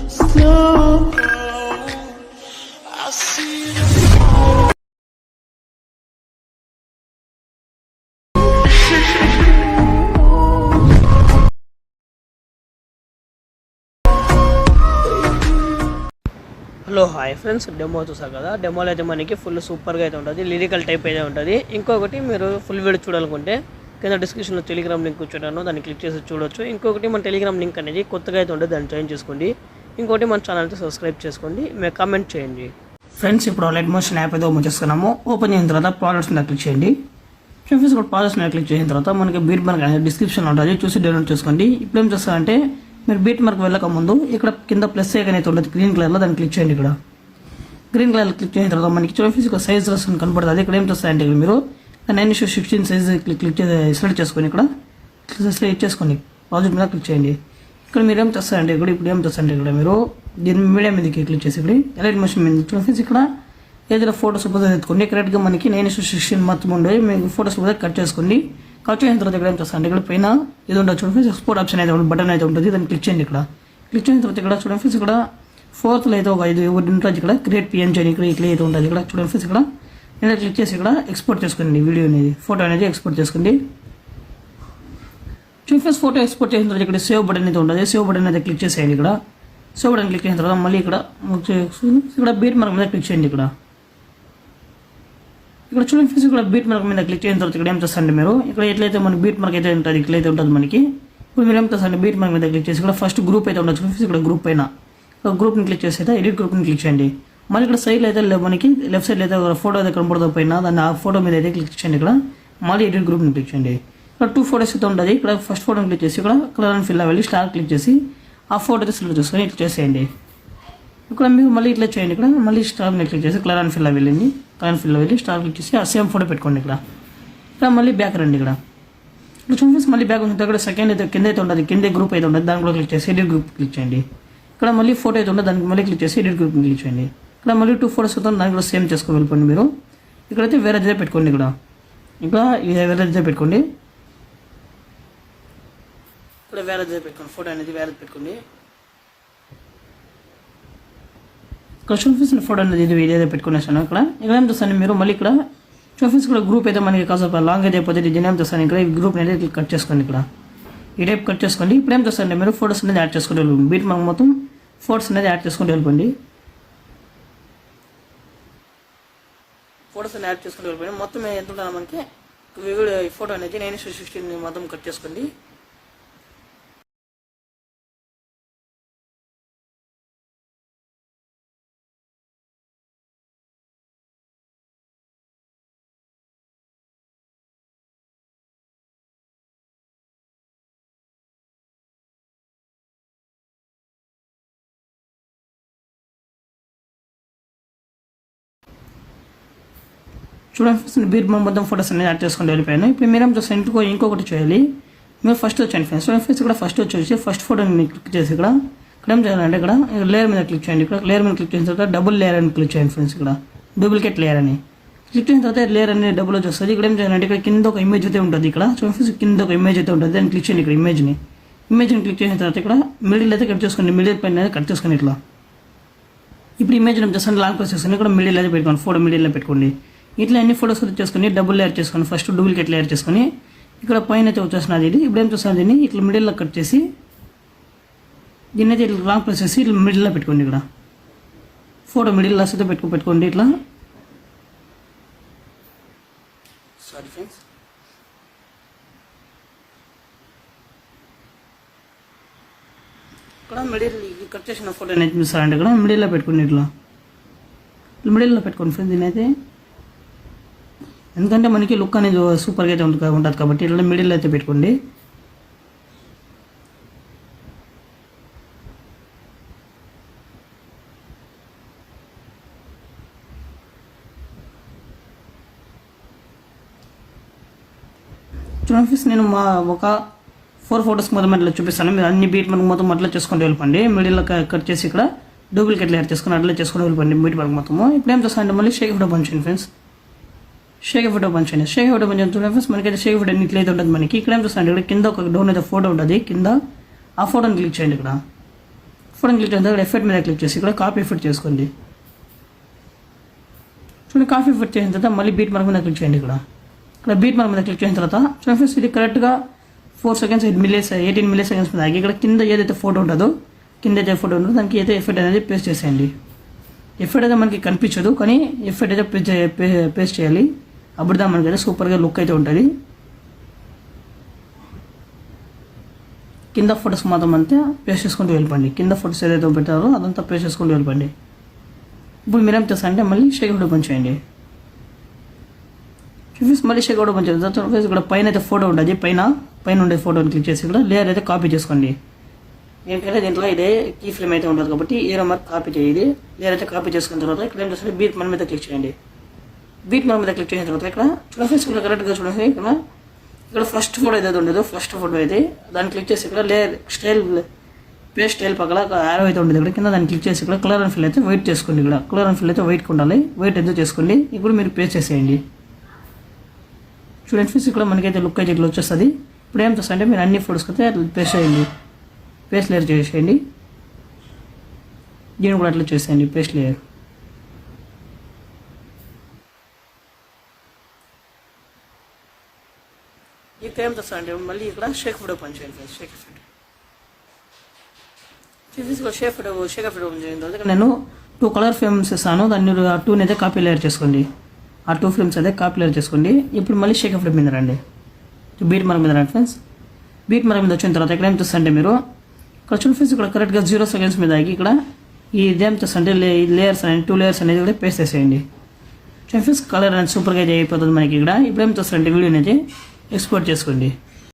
slow. I see the hello hi friends, demo చూసారు కదా. డెమోలో అయితే మనకి ఫుల్ సూపర్గా అయితే ఉంటుంది, లిరికల్ టైప్ అయితే ఉంటుంది. ఇంకొకటి మీరు ఫుల్ వీడియో చూడాలనుకుంటే కింద డిస్క్రిప్షన్లో టెలిగ్రామ్ లింక్ ఇచ్చాను, దాన్ని క్లిక్ చేసి చూడొచ్చు. ఇంకొకటి మన టెలిగ్రామ్ లింక్ అనేది కొత్తగా అయితే ఉంటుంది, దాన్ని జాయిన్ చేసుకోండి. ఇంకోటి మన ఛానల్ అయితే సబ్స్క్రైబ్ చేసుకోండి, మీరు కామెంట్ చేయండి. ఫ్రెండ్స్, ఇప్పుడు లైట్ మోషన్ యాప్ అయితే ఓపెన్ చేసుకున్నాము. ఓపెన్ చేసిన తర్వాత ప్రాజెక్ట్స్ మీద క్లిక్ చేయండి. ఫ్రెండ్స్, ఇప్పుడు ప్రాజెక్ట్స్ మీద క్లిక్ చేసిన తర్వాత మనకి బీట్ మార్క్ అనేది డిస్క్రిప్షన్లో ఉంటుంది, చూసి డౌన్లోడ్ చేసుకోండి. ఇప్పుడు ఏం చేస్తారంటే మీరు బీట్ మార్క్ వెళ్ళక ముందు ఇక్కడ కింద ప్లస్ ఐకాన్ అయితే ఉంటుంది గ్రీన్ కలర్లో, దాన్ని క్లిక్ చేయండి. ఇక్కడ గ్రీన్ కలర్ క్లిక్ చేసిన తర్వాత మనకి ఫిజికల్ సైజ్ రెస్టారెంట్ కనపడుతుంది. ఇక్కడ ఏం చేస్తారంటే మీరు 9:16 సైజ్ క్లిక్ సెలెక్ట్ చేసుకొని ఇక్కడ సెలెక్ట్ చేసుకొని ప్రాజెక్ట్ మీద క్లిక్ చేయండి. ఇక్కడ మీరు ఏం చేస్తారంటే ఇప్పుడు ఏం చేస్తారంటే ఇక్కడ మీరు దీని మీడియా మీదకి క్లిక్ చేసి ఇక్కడ ఎలైట్ మోషన్ మీద ఇక్కడ ఏదైనా ఫోటోస్ ఎత్తుకోండి. కరెక్ట్గా మనకి 9:16 మొత్తం ఉండే మీకు ఫోటోస్ కట్ చేసుకోండి. కట్ చేసిన తర్వాత ఇక్కడ ఏం చేస్తారంటే ఇక్కడ పైన ఇది ఉండదు చూడండి, ఎక్స్పోర్ట్ ఆప్షన్ అయితే బటన్ అయితే ఉంటుంది, దాన్ని క్లిక్ చేయండి. ఇక్కడ క్లిక్ చేసిన తర్వాత ఇక్కడ చూడండి ఇక్కడ ఫోర్త్లో అయితే ఒక 5 ఉంటుంది. ఇక్కడ క్రియేట్ పిఎన్జీ అని ఇక్కడ అయితే ఉంటుంది. ఇక్కడ చూడండి ఫ్రెండ్స్, ఇక్కడ నేను క్లిక్ చేసి ఇక్కడ ఎక్స్పోర్ట్ చేసుకోండి వీడియో అనేది, ఫోటో అనేది ఎక్స్పోర్ట్ చేసుకోండి. చూడండి ఫ్రెండ్స్, ఫోటో ఎక్స్పోర్ట్ చేసిన తర్వాత ఇక్కడ సేవ్ బటన్ అయితే ఉంటుంది, సేవ్ బటన్ అయితే క్లిక్ చేసేయండి. ఇక్కడ సేవ్ బటన్ క్లిక్ చేసిన తర్వాత మళ్ళీ ఇక్కడ బీట్ మార్క్ మీద క్లిక్ చేయండి. ఇక్కడ చూడండి ఫ్రెండ్స్, ఇక్కడ బీట్ మార్క్ మీద క్లిక్ చేసిన తర్వాత ఇక్కడ ఏం చేస్తారంటే మీరు ఇక్కడ ఎట్లయితే మనకి బీట్ మార్క్ అయితే ఉంటుంది, ఇట్లయితే ఉంటుంది మనకి. ఇప్పుడు మీరు ఏం చేస్తారంటే బీట్ మార్క్ మీద క్లిక్ చేసి ఇక్కడ ఫస్ట్ గ్రూప్ అయితే ఉండొచ్చు ఫ్రెండ్స్. ఇక్కడ గ్రూప్ పైన గ్రూప్ని క్లిక్ చేసి అయితే ఎడిట్ గ్రూప్ని క్లిక్ చేయండి. మళ్ళీ ఇక్కడ సైడ్లో అయితే మనకి లెఫ్ట్ సైడ్లో అయితే ఫోటో అయితే కనపడుతుంది పైన, దాన్ని ఆ ఫోటో మీద అయితే క్లిక్ చేయండి. ఇక్కడ మళ్ళీ ఎడిట్ గ్రూప్ని క్లిక్ చేయండి. ఇక్కడ 2 ఫోటోస్ అయితే ఉంటుంది. ఇక్కడ ఫస్ట్ ఫోటోని క్లిక్ చేసి ఇక్కడ కలర్ అండ్ ఫిల్ వెళ్ళి స్టార్ క్లిక్ చేసి ఆ ఫోటో అయితే సెలెక్ట్ చేసుకొని ఇట్లా చేసేయండి. ఇక్కడ మీరు మళ్ళీ ఇట్లా చేయండి. ఇక్కడ మళ్ళీ స్టార్ని క్లిక్ చేసి కలర్ అండ్ ఫిల్ వెళ్ళింది, కలర్ అండ్ ఫిల్ వెళ్ళి స్టార్ క్లిక్ చేసి ఆ సేమ్ ఫోటో పెట్టుకోండి. ఇక్కడ మళ్ళీ బ్యాక్ రండి. ఇక్కడ చూడండి మళ్ళీ బ్యాక్ ఉంటుంది. ఇక్కడ సెకండ్ అయితే కింద అయితే ఉంటుంది, కింద గ్రూప్ అయితే ఉంటుంది, దాని కూడా క్లిక్ చేసి ఎడిట్ గ్రూప్ క్లిక్ చేయండి. ఇక్కడ మళ్ళీ ఫోటో అయితే ఉంటుంది, దానికి మళ్ళీ క్లిక్ చేసి ఎడిట్ గ్రూప్ క్లిక్ చేయండి. ఇక్కడ మళ్ళీ 2 ఫోటోస్ అవుతుంది, దానికి కూడా సేమ్ చేసుకొని వెళ్ళిపోండి. మీరు ఇక్కడైతే వేరే దిదే పెట్టుకోండి. ఇక్కడ వేరే దిదే పెట్టుకోండి. ఇక్కడ వేరే దిదే పెట్టుకోండి, ఫోటో అనేది వేరే పెట్టుకోండి. ఇక్కడ చూపిస్తున్న ఫోటో అనేది ఇదే పెట్టుకునేసాను. ఇక్కడ ఏం చేస్తాను మీరు మళ్ళీ ఇక్కడ చూపిస్తే ఇక్కడ గ్రూప్ అయితే మనకి కాసేపు లాంగ్ అయితే అయిపోతే దీన్ని ఏం చేస్తాను ఇక్కడ ఈ గ్రూప్ అనేది కట్ చేసుకోండి. ఇక్కడ ఈ టైప్ కట్ చేసుకోండి. ఇప్పుడు ఏం చేస్తారంటే మీరు ఫోటోస్ అనేది యాడ్ చేసుకుంటూ వెళ్ళిపోండి. బీట్ మార్క్ మొత్తం ఫోటోస్ అనేది యాడ్ చేసుకుంటూ వెళ్ళిపోండి. ఫోటోస్ అనేది యాడ్ చేసుకుంటూ వెళ్ళిపోయింది. మొత్తం ఎంత ఉంటుందో మనకి ఈ ఫోటో అనేది 9:16 మొత్తం కట్ చేసుకోండి. చూడండి ఫ్రెండ్స్, బీట్ మార్క్ మొత్తం ఫోటోస్ అనేది యాడ్ చేసుకుంటూ వెళ్ళిపోయాను. ఇప్పుడు మీరేం చేస్తారు ఇంకొకటి చేయాలి. మీరు ఫస్ట్ వచ్చాను ఫ్రెండ్స్. చూడండి ఫ్రెండ్స్, ఇక్కడ ఫస్ట్ వచ్చేసి ఫస్ట్ ఫోటోని క్లిక్ చేసి ఇక్కడ ఏం చేయాలంటే ఇక్కడ లేయర్ మీద క్లిక్ చేయండి. ఇక్కడ లేయర్ మీద క్లిక్ చేసిన తర్వాత డబుల్ లేయర్ అని క్లిక్ చేయండి ఫ్రెండ్స్. ఇక్కడ డూప్లికేట్ లేయర్ అని క్లిక్ చేసిన తర్వాత లేయర్ అనేది డబుల్ వచ్చేస్తుంది. ఇక్కడ ఏం చేయాలంటే ఇక్కడ కింద ఒక ఇమేజ్ అయితే ఉంటుంది. ఇక్కడ చూడండి ఫ్రెండ్స్, కింద ఒక ఇమేజ్ అయితే ఉంటుంది, దాన్ని క్లిక్ చేయండి. ఇక్కడ ఇమేజ్ని క్లిక్ చేసిన తర్వాత ఇక్కడ మిడిల్ అయితే కట్ చేసుకోండి. మిడిల్ పైన కట్ చేసుకొని ఇట్లా ఇప్పుడు ఇమేజ్ ఏం చేస్తాను లాంగ్ ప్రెస్ చేసుకొని ఇక్కడ మిడిల్ అయితే పెట్టుకోండి, ఫోటో మిడిల్లో పెట్టుకోండి. ఇట్లా అన్ని ఫోటోస్ చేసుకొని డబుల్ లేయర్ చేసుకొని ఫస్ట్ డూప్లికేట్ లేయర్ చేసుకొని ఇక్కడ పైన అయితే వచ్చేస్తున్నది. ఇది ఇప్పుడు ఏం చేస్తాను దీన్ని ఇట్లా మిడిల్లో కట్ చేసి దీన్ని అయితే ఇట్లా లాంగ్ ప్రెస్ చేసి ఇట్లా మిడిల్లో పెట్టుకోండి. ఇక్కడ ఫోటో మిడిల్లో అయితే పెట్టుకోండి. ఇట్లా సారీ ఫ్రెండ్స్, ఇక్కడ మిడిల్ కట్ చేసిన ఫోటో అనేది చూస్తారంటే ఇక్కడ మిడిల్లో పెట్టుకోండి. ఇట్లా మిడిల్లో పెట్టుకోండి ఫ్రెండ్స్. దీని అయితే ఎందుకంటే మనకి లుక్ అనేది సూపర్గా అయితే ఉంటుంది కాబట్టి ఇట్లా మిడిల్ అయితే పెట్టుకోండి. చూడండి ఫ్రెండ్స్, నేను ఒక 4 ఫోటోస్ మొత్తం అట్లా చూపిస్తాను. మీరు అన్ని బీట్ మార్క్ మొత్తం అట్లా చేసుకుంటూ వెళ్ళిపోండి. మిడిల్లో కట్ చేసి ఇక్కడ డూప్లికేట్ లేయర్ చేసుకుని అట్లా చేసుకుని వెళ్ళిపోండి బీట్ మార్క్ మొత్తము. ఇప్పుడు ఏం చేస్తానంటే మళ్ళీ షేక్ ఫోటో పంచండి ఫ్రెండ్స్. షేక్ ఫోటో పంచండి. షేక్ ఫోటో పంచండి చూడండి ఫ్రెండ్స్, మనకైతే షేక్ ఫోటో ఇట్లా అయితే ఉంటుంది మనకి. ఇక్కడ ఏం చేస్తాను ఇక్కడ కింద ఒక డౌన్ అయితే ఫోటో ఉంటుంది, కింద ఆ ఫోటోని క్లిక్ చేయండి. ఇక్కడ ఫోటో క్లిక్ చేసిన తర్వాత ఎఫెక్ట్ మీద క్లిక్ చేసి ఇక్కడ కాపీ ఎఫెక్ట్ చేసుకోండి. చూడండి కాపీ ఎఫెక్ట్ చేసిన తర్వాత మళ్ళీ బీట్ మార్క్ మీద క్లిక్ చేయండి. ఇక్కడ బీట్ మార్క్ మీద క్లిక్ చేసిన తర్వాత చూడండి ఫ్రెండ్స్, ఇది కరెక్ట్గా 4 seconds 18 milliseconds మీద ఆగి ఇక్కడ కింద ఏదైతే ఫోటో ఉంటుందో దానికి అయితే ఎఫెక్ట్ అనేది పేస్ట్ చేసేయండి. ఎఫెక్ట్ అయితే మనకి కనిపించదు, కానీ ఎఫెక్ట్ అయితే పేస్ట్ చేయాలి. అప్పుడుదా మనకి అయితే సూపర్గా లుక్ అయితే ఉంటుంది. కింద ఫొటోస్ మాత్రం అంతా పేస్ట్ చేసుకుంటూ వెళ్ళిపోండి. కింద ఫొటోస్ ఏదైతే పెట్టారో అదంతా పేస్ట్ చేసుకుంటూ వెళ్ళిపోండి. ఇప్పుడు మీరేం చేస్తారంటే మళ్ళీ షేక్ అవుట్ ఓపెన్ చేయండి. చూసి మళ్ళీ షేక్ అవుట్ ఓపెన్ చేయండి. ఇక్కడ పైన అయితే ఫోటో ఉంటుంది, పైన ఉండే ఫోటోని క్లిక్ చేసి ఇక్కడ లేయర్ అయితే కాపీ చేసుకోండి. ఎందుకంటే దీంట్లో ఇదే కీ ఫ్రేమ్ అయితే ఉంటుంది కాబట్టి ఏరో మార్క్ కాపీ చేయాలి. లేయర్ అయితే కాపీ చేసుకున్న తర్వాత ఇక్కడ ఏం చేస్తే బీట్ మార్క్ మీద క్లిక్ చేయండి. బీట్ మార్క్ మీద క్లిక్ చేసిన తర్వాత ఇక్కడ చూడండి ఇక్కడ కరెక్ట్గా చూడండి. ఇక్కడ ఫస్ట్ ఫోటో ఏదైతే ఉండేదో ఫస్ట్ ఫోటో అయితే దాన్ని క్లిక్ చేసి ఇక్కడ లేయర్ పేస్ట్ స్టైల్ పక్కన యారో అయితే ఉండేది. ఇక్కడ కింద దాన్ని క్లిక్ చేసి ఇక్కడ కలర్ అండ్ ఫిల్ అయితే వెయిట్ చేసుకోండి. ఇక్కడ కలర్ అండ్ ఫిల్ అయితే వెయిట్ ఉండాలి. వెయిట్ ఎందుకు చేసుకోండి. ఇప్పుడు మీరు పేస్ట్ చేసేయండి. చూడండి ఫ్రెండ్స్, ఇక్కడ మనకైతే లుక్ అయితే ఇట్లా వచ్చేస్తుంది. ఇప్పుడు ఏం చేస్తా అంటే మీరు అన్ని ఫోటోస్కి అయితే పేస్ట్ చేయండి. పేస్ట్ లేయర్ చేసేయండి. దీన్ని కూడా అట్లా చేసేయండి పేస్ట్ లేయర్. ఇక్కడ ఏం చేస్తా అంటే మళ్ళీ ఇక్కడ షేక్ ఫోటో ఓపెన్ చేయండి friends. Shake photo shake photo open చేసిన తర్వాత నేను 2 కలర్ ఫ్రేమ్స్ ఇస్తాను. దాన్ని 2 అయితే కాపీ లేయర్ చేసుకోండి. ఆ 2 ఫ్రేమ్స్ అయితే కాపీ లేయర్ చేసుకోండి. ఇప్పుడు మళ్ళీ షేక్ ఫోటో మీద రండి. బీట్ మార్క్ మీద రండి ఫ్రెండ్స్. బీట్ మార్క్ మీద వచ్చిన తర్వాత ఇక్కడ ఏం చేస్తారంటే మీరు ఇక్కడ చూడండి ఫ్రెండ్స్, ఇక్కడ కరెక్ట్గా 0 seconds మీద ఆగి ఇక్కడ ఇదేం చేస్తారంటే లేయర్స్ అనేది 2 layers అనేది కూడా పేస్ట్ చేసేయండి. చూడండి ఫ్రెండ్స్, కలర్ అనేది సూపర్గా అయితే అయిపోతుంది మనకి. ఇక్కడ ఇప్పుడు ఏం చేస్తారంటే వీడియోని అయితే ఎక్స్పోర్ట్ చేసుకోండి.